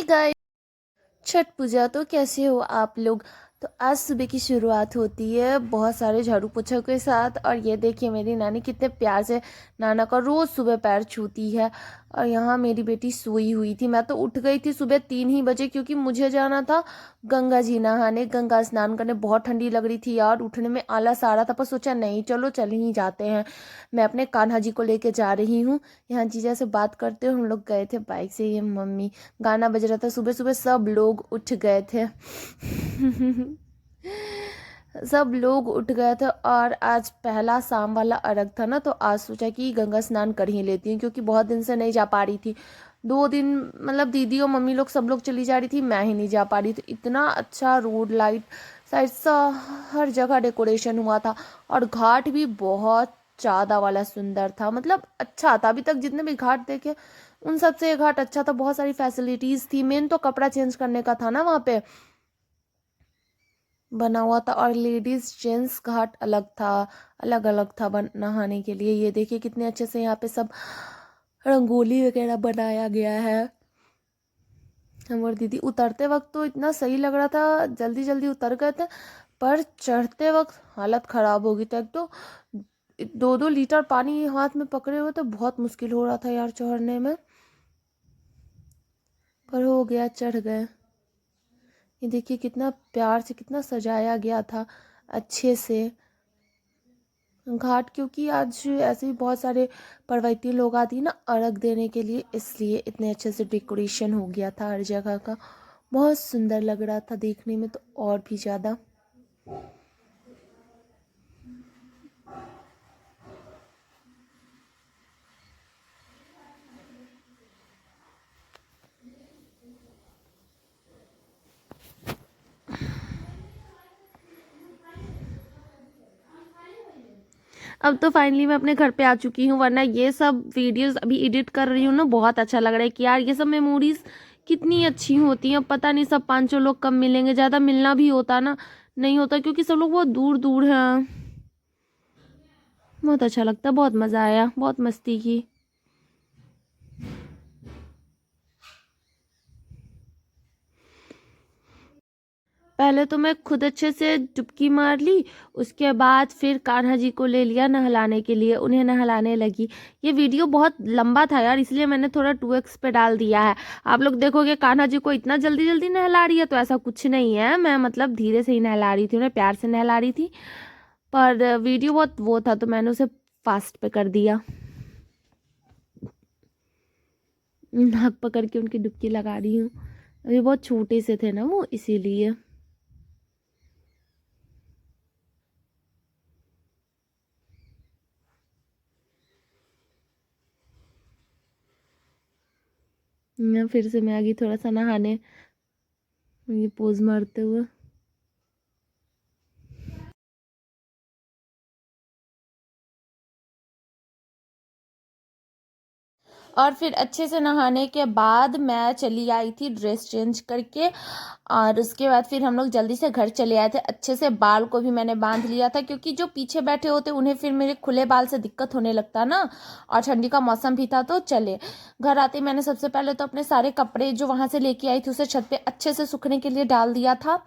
Guys, Chhath पूजा तो कैसे हो आप लोग। तो आज सुबह की शुरुआत होती है बहुत सारे झाड़ू पोछा के साथ। और ये देखिए मेरी नानी कितने प्यार से नाना का रोज़ सुबह पैर छूती है। और यहाँ मेरी बेटी सोई हुई थी। मैं तो उठ गई थी सुबह 3 ही बजे, क्योंकि मुझे जाना था गंगा जी नहाने, गंगा स्नान करने। बहुत ठंडी लग रही थी यार, उठने में आलस आ रहा था, पर सोचा नहीं चलो चल ही जाते हैं। मैं अपने कान्हा जी को लेके जा रही हूँ। यहाँ जीजा से बात करते हुए हम लोग गए थे बाइक से। ये मम्मी, गाना बज रहा था, सुबह सुबह सब लोग उठ गए थे। सब लोग उठ गए थे। और आज पहला शाम वाला अर्घ था ना, तो आज सोचा कि गंगा स्नान कर ही लेती हूँ, क्योंकि बहुत दिन से नहीं जा पा रही थी। 2 दिन मतलब दीदी और मम्मी लोग सब लोग चली जा रही थी, मैं ही नहीं जा पा रही थी। इतना अच्छा रोड लाइट साइड सा हर जगह डेकोरेशन हुआ था। और घाट भी बहुत ज़्यादा वाला सुंदर था, मतलब अच्छा था। अभी तक जितने भी घाट देखे उन सब से ये घाट अच्छा था। बहुत सारी फैसिलिटीज थी। मेन तो कपड़ा चेंज करने का था ना वहाँ पे बना हुआ था। और लेडीज जेंट्स घाट अलग था, अलग अलग था नहाने के लिए। ये देखिए कितने अच्छे से यहाँ पे सब रंगोली वगैरह बनाया गया है। हम और दीदी उतरते वक्त तो इतना सही लग रहा था, जल्दी जल्दी उतर गए थे। पर चढ़ते वक्त हालत खराब हो गई थी। एक तो 2-2 लीटर पानी हाथ में पकड़े हुए तो बहुत मुश्किल हो रहा था यार चढ़ने में। पर हो गया, चढ़ गए। ये देखिए कितना प्यार से कितना सजाया गया था अच्छे से घाट, क्योंकि आज ऐसे ही बहुत सारे पर्वतीय लोग आते हैं ना अर्घ देने के लिए, इसलिए इतने अच्छे से डेकोरेशन हो गया था हर जगह का। बहुत सुंदर लग रहा था देखने में तो और भी ज़्यादा। अब तो फाइनली मैं अपने घर पे आ चुकी हूँ, वरना ये सब वीडियोस अभी एडिट कर रही हूँ ना, बहुत अच्छा लग रहा है कि यार ये सब मेमोरीज कितनी अच्छी होती हैं। अब पता नहीं सब पांचों लोग कब मिलेंगे, ज़्यादा मिलना भी होता ना नहीं होता, क्योंकि सब लोग बहुत दूर दूर हैं। बहुत अच्छा लगता, बहुत मज़ा आया, बहुत मस्ती की। पहले तो मैं खुद अच्छे से डुबकी मार ली, उसके बाद फिर कान्हा जी को ले लिया नहलाने के लिए, उन्हें नहलाने लगी। ये वीडियो बहुत लंबा था यार, इसलिए मैंने थोड़ा 2x पे डाल दिया है। आप लोग देखोगे कान्हा जी को इतना जल्दी जल्दी नहला रही है, तो ऐसा कुछ नहीं है। मैं मतलब धीरे से ही नहला रही थी, उन्हें प्यार से नहला रही थी। पर वीडियो बहुत वो था, तो मैंने उसे फास्ट पे कर दिया। नाक पकड़ के उनकी डुबकी लगा रही हूँ। अभी बहुत छोटे से थे ना वो, इसीलिए। फिर से मैं आ गई थोड़ा सा नहाने, ये पोज मारते हुए। और फिर अच्छे से नहाने के बाद मैं चली आई थी ड्रेस चेंज करके। और उसके बाद फिर हम लोग जल्दी से घर चले आए थे। अच्छे से बाल को भी मैंने बांध लिया था, क्योंकि जो पीछे बैठे होते उन्हें फिर मेरे खुले बाल से दिक्कत होने लगता ना। और ठंडी का मौसम भी था, तो चले। घर आते मैंने सबसे पहले तो अपने सारे कपड़े जो वहाँ से लेके आई थी उसे छत पे अच्छे से सूखने के लिए डाल दिया था।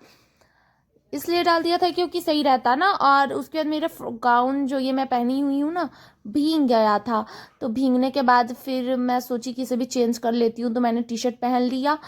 इसलिए डाल दिया था क्योंकि सही रहता ना। और उसके बाद मेरा गाउन जो ये मैं पहनी हुई हूँ ना, भीग गया था। तो भीगने के बाद फिर मैं सोची कि इसे भी चेंज कर लेती हूँ, तो मैंने टी शर्ट पहन लिया।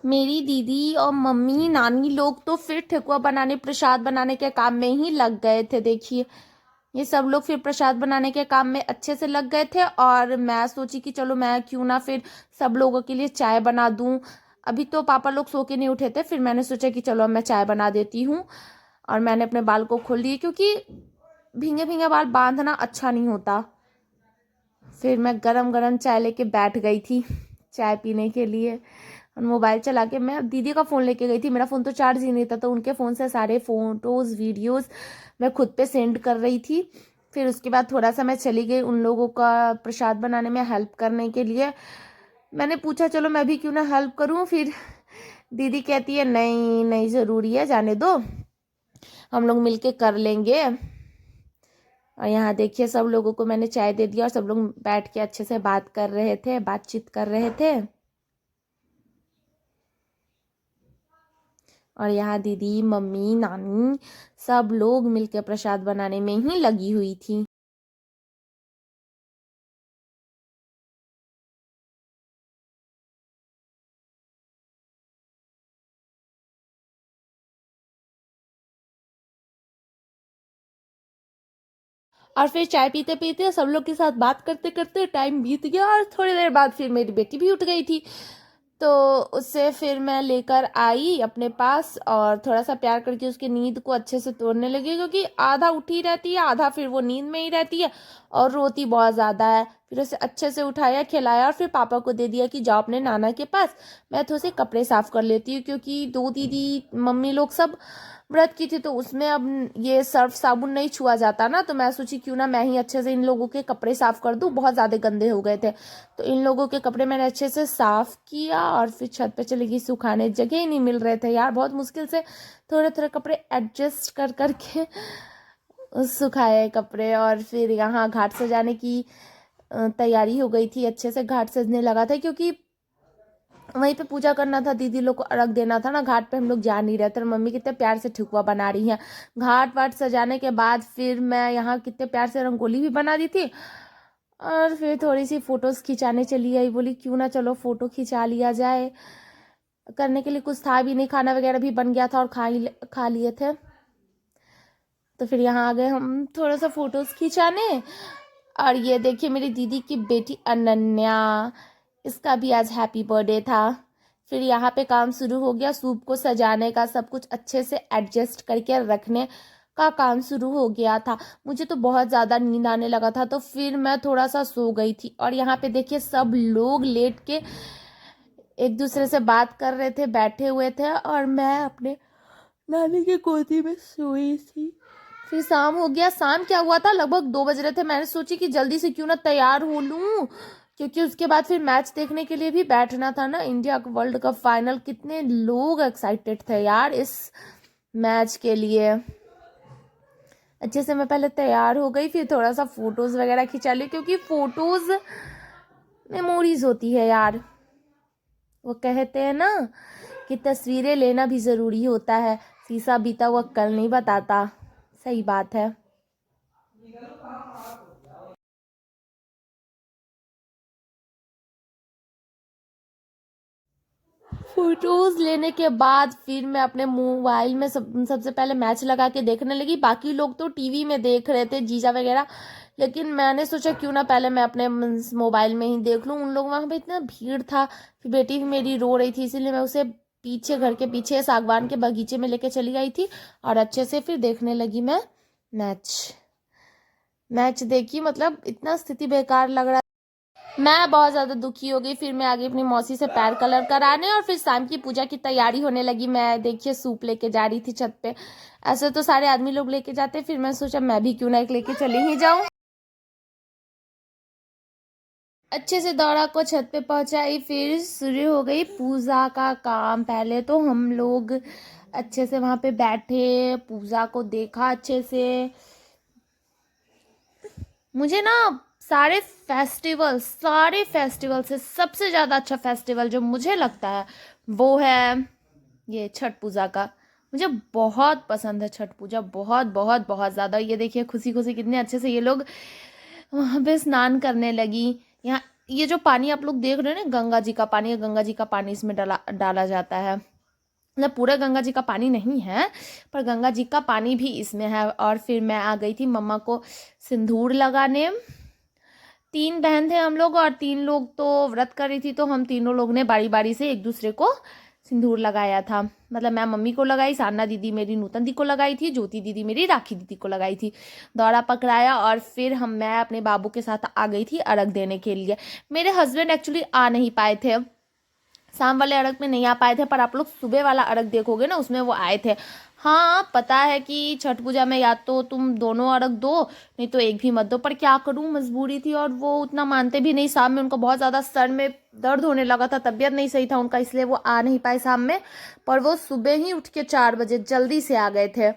मेरी दीदी और मम्मी नानी लोग तो फिर ठेकुआ बनाने प्रसाद बनाने के काम में ही लग गए थे। देखिए ये सब लोग फिर प्रसाद बनाने के काम में अच्छे से लग गए थे और मैं सोची कि चलो मैं क्यों ना फिर सब लोगों के लिए चाय बना दूं। अभी तो पापा लोग सो के नहीं उठे थे, फिर मैंने सोचा कि चलो मैं चाय बना देती हूँ। और मैंने अपने बाल को खोल दिए क्योंकि भींगे भींगे बाल बांधना अच्छा नहीं होता। फिर मैं गरम गरम चाय लेके बैठ गई थी चाय पीने के लिए। और मोबाइल चला के मैं दीदी का फ़ोन लेके गई थी, मेरा फ़ोन तो चार्ज ही नहीं था, तो उनके फ़ोन से सारे फ़ोटोज़ वीडियोज़ मैं खुद पे सेंड कर रही थी। फिर उसके बाद थोड़ा सा मैं चली गई उन लोगों का प्रसाद बनाने में हेल्प करने के लिए। मैंने पूछा चलो मैं भी क्यों ना हेल्प करूं, फिर दीदी कहती है नहीं नहीं ज़रूरी है, जाने दो, हम लोग मिलके कर लेंगे। और यहाँ देखिए सब लोगों को मैंने चाय दे दिया और सब लोग बैठ के अच्छे से बात कर रहे थे, बातचीत कर रहे थे। और यहाँ दीदी मम्मी नानी सब लोग मिलके प्रसाद बनाने में ही लगी हुई थी। और फिर चाय पीते पीते सब लोग के साथ बात करते करते टाइम बीत गया और थोड़ी देर बाद फिर मेरी बेटी भी उठ गई थी। तो उससे फिर मैं लेकर आई अपने पास और थोड़ा सा प्यार करके उसकी नींद को अच्छे से तोड़ने लगी, क्योंकि आधा उठी रहती है आधा फिर वो नींद में ही रहती है और रोती बहुत ज़्यादा है। फिर उसे अच्छे से उठाया खिलाया और फिर पापा को दे दिया कि जाओ अपने नाना के पास, मैं थोड़े से कपड़े साफ़ कर लेती हूँ, क्योंकि दो दीदी मम्मी लोग सब व्रत की थी तो उसमें अब ये सर्फ साबुन नहीं छुआ जाता ना, तो मैं सोची क्यों ना मैं ही अच्छे से इन लोगों के कपड़े साफ़ कर दूँ, बहुत ज़्यादा गंदे हो गए थे। तो इन लोगों के कपड़े मैंने अच्छे से साफ़ किया और फिर छत पे चली गई सुखाने, जगह ही नहीं मिल रहे थे यार, बहुत मुश्किल से थोड़े थोड़े कपड़े एडजस्ट कर करके सुखाए कपड़े। और फिर यहाँ घाट सजाने की तैयारी हो गई थी, अच्छे से घाट सजने लगा था, क्योंकि वहीं पे पूजा करना था, दीदी लोग को अर्घ देना था ना, घाट पे हम लोग जा नहीं रहे थे। मम्मी कितने प्यार से ठेकुआ बना रही हैं। घाट वाट सजाने के बाद फिर मैं यहाँ कितने प्यार से रंगोली भी बना दी थी और फिर थोड़ी सी फ़ोटोज़ खिंचाने चली आई, बोली क्यों ना चलो फ़ोटो खिंचा लिया जाए। करने के लिए कुछ था भी नहीं, खाना वगैरह भी बन गया था और खा लिए थे। तो फिर यहाँ आ गए हम थोड़ा सा फ़ोटोज़ खिंचाने। और ये देखिए मेरी दीदी की बेटी अनन्या, इसका भी आज हैप्पी बर्थडे था। फिर यहाँ पे काम शुरू हो गया, सूप को सजाने का, सब कुछ अच्छे से एडजस्ट करके रखने का काम शुरू हो गया था। मुझे तो बहुत ज़्यादा नींद आने लगा था तो फिर मैं थोड़ा सा सो गई थी। और यहाँ पे देखिए सब लोग लेट के एक दूसरे से बात कर रहे थे, बैठे हुए थे और मैं अपने नानी की गोदी में सोई थी। फिर शाम हो गया, शाम क्या हुआ था, लगभग 2 बज रहे थे। मैंने सोची कि जल्दी से क्यों ना तैयार हो लूँ, क्योंकि उसके बाद फिर मैच देखने के लिए भी बैठना था ना, इंडिया का वर्ल्ड कप फाइनल। कितने लोग एक्साइटेड थे यार इस मैच के लिए। अच्छे से मैं पहले तैयार हो गई, फिर थोड़ा सा फ़ोटोज़ वगैरह खिंचा ली, क्योंकि फ़ोटोज़ मेमोरीज होती है यार। वो कहते हैं ना कि तस्वीरें लेना भी ज़रूरी होता है, शीशा बीता हुआ कल नहीं बताता। सही बात है। फोटोज लेने के बाद फिर मैं अपने मोबाइल में सबसे पहले मैच लगा के देखने लगी। बाकी लोग तो टीवी में देख रहे थे, जीजा वगैरह, लेकिन मैंने सोचा क्यों ना पहले मैं अपने मोबाइल में ही देख लूँ। उन लोग वहाँ पे इतना भीड़ था, फिर बेटी भी मेरी रो रही थी, इसीलिए मैं उसे पीछे घर के पीछे सागवान के बगीचे में लेके चली गई थी और अच्छे से फिर देखने लगी मैं मैच। मैच देखी, मतलब इतना स्थिति बेकार लग रहा, मैं बहुत ज़्यादा दुखी हो गई। फिर मैं आगे अपनी मौसी से पैर कलर कराने और फिर शाम की पूजा की तैयारी होने लगी। मैं देखिए सूप लेके जा रही थी छत पे, ऐसे तो सारे आदमी लोग लेके जाते, फिर मैं सोचा मैं भी क्यों ना एक लेके चली ही जाऊं। अच्छे से दौड़ा को छत पे पहुंचाई, फिर शुरू हो गई पूजा का काम। पहले तो हम लोग अच्छे से वहां पे बैठे, पूजा को देखा अच्छे से। मुझे ना सारे फेस्टिवल से सबसे ज़्यादा अच्छा फेस्टिवल जो मुझे लगता है वो है ये छठ पूजा का। मुझे बहुत पसंद है छठ पूजा, बहुत बहुत बहुत ज़्यादा। ये देखिए खुशी खुशी कितने अच्छे से ये लोग वहाँ पे स्नान करने लगी। यहाँ ये जो पानी आप लोग देख रहे हैं ना, गंगा जी का पानी है। गंगा जी का पानी इसमें डाला डाला जाता है, मतलब पूरा गंगा जी का पानी नहीं है, पर गंगा जी का पानी भी इसमें है। और फिर मैं आ गई थी मम्मा को सिंदूर लगाने। 3 बहन थे हम लोग, और 3 लोग तो व्रत कर रही थी, तो हम तीनों लोग ने बारी बारी से एक दूसरे को सिंदूर लगाया था। मतलब मैं मम्मी को लगाई, सान्ना दीदी मेरी नूतन दी को लगाई थी, ज्योति दीदी मेरी राखी दीदी को लगाई थी। दौरा पकड़ाया और फिर मैं अपने बाबू के साथ आ गई थी अर्घ देने के लिए। मेरे हस्बैंड एक्चुअली आ नहीं पाए थे, शाम वाले अर्घ में नहीं आ पाए थे, पर आप लोग सुबह वाला अर्घ देखोगे ना, उसमें वो आए थे। हाँ, पता है कि छठ पूजा में या तो तुम दोनों अर्घ दो, नहीं तो एक भी मत दो, पर क्या करूँ, मजबूरी थी। और वो उतना मानते भी नहीं। शाम में उनको बहुत ज़्यादा सर में दर्द होने लगा था, तबीयत नहीं सही था उनका, इसलिए वो आ नहीं पाए शाम में। पर वो सुबह ही उठ के 4 बजे जल्दी से आ गए थे।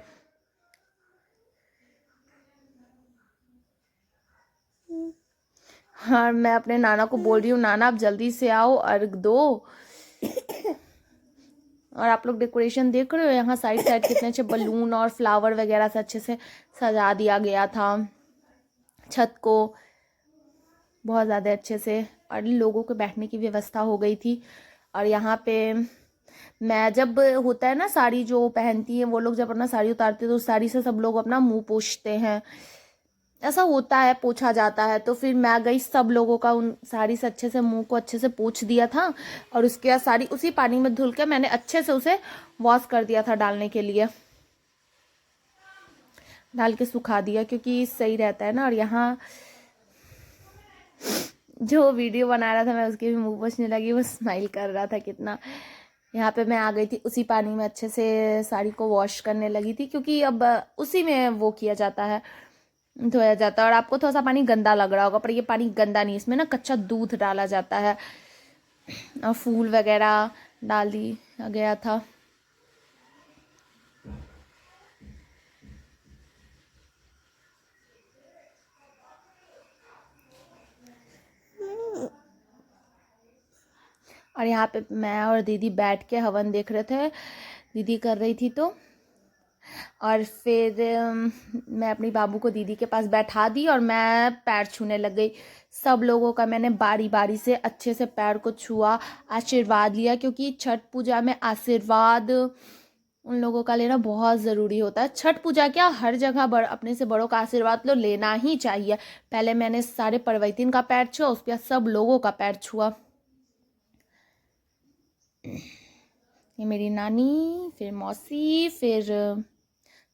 हाँ, मैं अपने नाना को बोल रही हूँ, नाना आप जल्दी से आओ, अर्घ दो। और आप लोग डेकोरेशन देख रहे हो, यहाँ साइड साइड कितने अच्छे बलून और फ्लावर वगैरह से अच्छे से सजा दिया गया था छत को, बहुत ज़्यादा अच्छे से। और लोगों के बैठने की व्यवस्था हो गई थी। और यहाँ पे मैं, जब होता है ना, साड़ी जो पहनती है वो लोग जब अपना साड़ी उतारते हैं तो उस साड़ी से सब लोग अपना मुंह पोंछते हैं, ऐसा होता है, पोछा जाता है। तो फिर मैं गई, सब लोगों का उन साड़ी से अच्छे से मुंह को अच्छे से पोंछ दिया था। और उसके बाद साड़ी उसी पानी में धुल के मैंने अच्छे से उसे वॉश कर दिया था, डालने के लिए डाल के सुखा दिया, क्योंकि सही रहता है ना। और यहाँ जो वीडियो बना रहा था मैं, उसके भी मुंह पोंछने लगी, वो स्माइल कर रहा था कितना। यहाँ पे मैं आ गई थी, उसी पानी में अच्छे से साड़ी को वॉश करने लगी थी, क्योंकि अब उसी में वो किया जाता है, धोया जाता है। और आपको थोड़ा सा पानी गंदा लग रहा होगा, पर ये पानी गंदा नहीं, इसमें ना कच्चा दूध डाला जाता है और फूल वगैरह डाल दिया गया था। और यहाँ पे मैं और दीदी बैठ के हवन देख रहे थे, दीदी कर रही थी तो। और फिर मैं अपनी बाबू को दीदी के पास बैठा दी और मैं पैर छूने लग गई। सब लोगों का मैंने बारी बारी से अच्छे से पैर को छुआ, आशीर्वाद लिया, क्योंकि छठ पूजा में आशीर्वाद उन लोगों का लेना बहुत ज़रूरी होता है। छठ पूजा क्या, हर जगह अपने से बड़ों का आशीर्वाद तो लेना ही चाहिए। पहले मैंने सारे परवैतीन का पैर छुआ, उसके बाद सब लोगों का पैर छुआ। ये मेरी नानी, फिर मौसी, फिर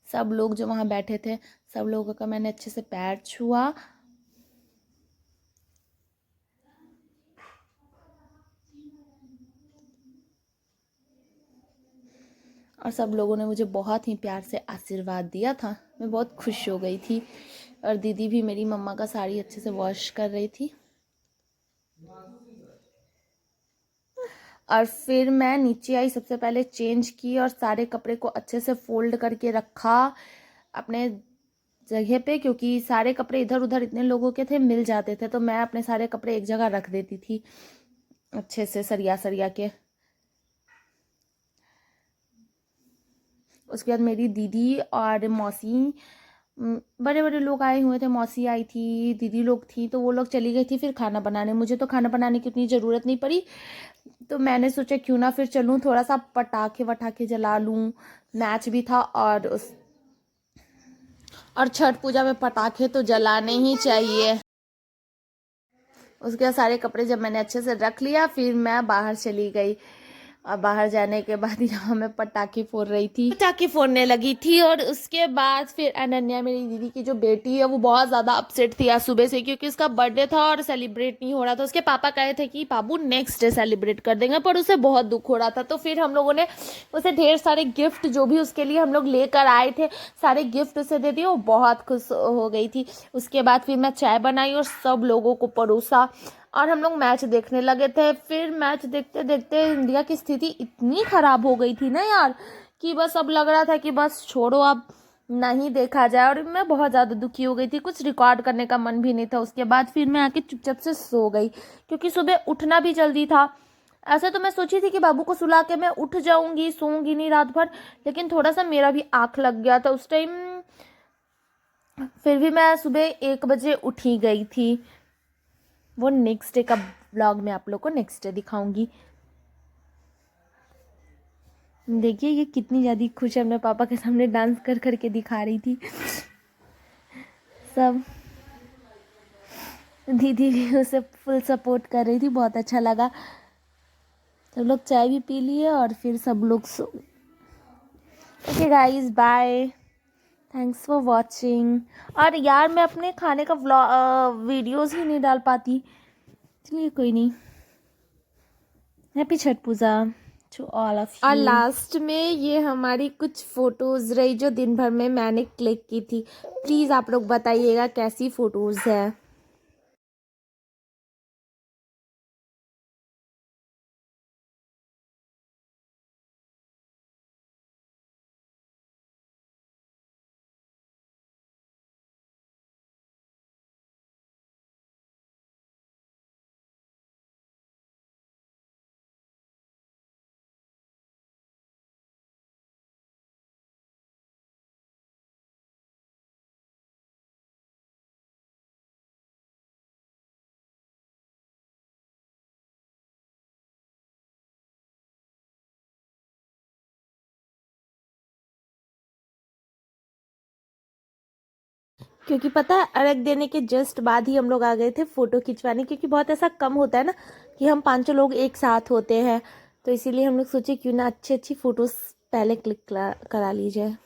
सब लोग जो वहाँ बैठे थे, सब लोगों का मैंने अच्छे से पैर छुआ। और सब लोगों ने मुझे बहुत ही प्यार से आशीर्वाद दिया था, मैं बहुत खुश हो गई थी। और दीदी भी मेरी मम्मा का साड़ी अच्छे से वॉश कर रही थी। और फिर मैं नीचे आई, सबसे पहले चेंज की और सारे कपड़े को अच्छे से फोल्ड करके रखा अपने जगह पे, क्योंकि सारे कपड़े इधर उधर इतने लोगों के थे, मिल जाते थे, तो मैं अपने सारे कपड़े एक जगह रख देती थी अच्छे से सरिया सरिया के। उसके बाद मेरी दीदी और मौसी, बड़े बड़े लोग आए हुए थे, मौसी आई थी, दीदी लोग थी, तो वो लोग चली गई थी फिर खाना बनाने। मुझे तो खाना बनाने की उतनी ज़रूरत नहीं पड़ी, तो मैंने सोचा क्यों ना फिर चलूँ, थोड़ा सा पटाखे वटाखे जला लूँ, मैच भी था। और छठ पूजा में पटाखे तो जलाने ही चाहिए। उसके बाद सारे कपड़े जब मैंने अच्छे से रख लिया, फिर मैं बाहर चली गई। और बाहर जाने के बाद यहाँ मैं पटाखे फोड़ रही थी, पटाखे फोड़ने लगी थी। और उसके बाद फिर अनन्या, मेरी दीदी की जो बेटी है, वो बहुत ज़्यादा अपसेट थी आज सुबह से, क्योंकि उसका बर्थडे था और सेलिब्रेट नहीं हो रहा था। उसके पापा कहे थे कि बाबू नेक्स्ट डे सेलिब्रेट कर देंगे, पर उसे बहुत दुख हो रहा था। तो फिर हम लोगों ने उसे ढेर सारे गिफ्ट, जो भी उसके लिए हम लोग लेकर आए थे, सारे गिफ्ट उसे दे दिए। वो बहुत खुश हो गई थी। उसके बाद फिर मैं चाय बनाई और सब लोगों को परोसा, और हम लोग मैच देखने लगे थे। फिर मैच देखते देखते इंडिया की स्थिति इतनी ख़राब हो गई थी ना यार, कि बस अब लग रहा था कि बस छोड़ो, अब नहीं देखा जाए। और मैं बहुत ज़्यादा दुखी हो गई थी, कुछ रिकॉर्ड करने का मन भी नहीं था। उसके बाद फिर मैं आके चुपचाप से सो गई, क्योंकि सुबह उठना भी जल्दी था। ऐसे तो मैं सोची थी कि बाबू को सुला के मैं उठ जाऊंगी, सोऊंगी नहीं रात भर, लेकिन थोड़ा सा मेरा भी आँख लग गया था उस टाइम। फिर भी मैं सुबह 1 बजे उठी गई थी। वो नेक्स्ट डे का ब्लॉग मैं आप लोग को नेक्स्ट डे दिखाऊंगी। देखिए ये कितनी ज़्यादा खुश है, अपने पापा के सामने डांस कर कर के दिखा रही थी। सब दीदी भी उसे फुल सपोर्ट कर रही थी, बहुत अच्छा लगा। सब लोग चाय भी पी लिए और फिर सब लोग okay guys, bye, thanks for watching. और यार मैं अपने खाने का वीडियोस ही नहीं डाल पाती, चलिए कोई नहीं। Happy Chhath Puja to all of you. और लास्ट में ये हमारी कुछ फोटोज रही जो दिन भर में मैंने क्लिक की थी। प्लीज़ आप लोग बताइएगा कैसी फोटोज है। क्योंकि पता है अर्घ देने के जस्ट बाद ही हम लोग आ गए थे फ़ोटो खिंचवाने, क्योंकि बहुत ऐसा कम होता है ना कि हम 5 लोग एक साथ होते हैं, तो इसीलिए हम लोग सोचे क्यों ना अच्छी अच्छी फ़ोटोज़ पहले क्लिक करा ली जाए।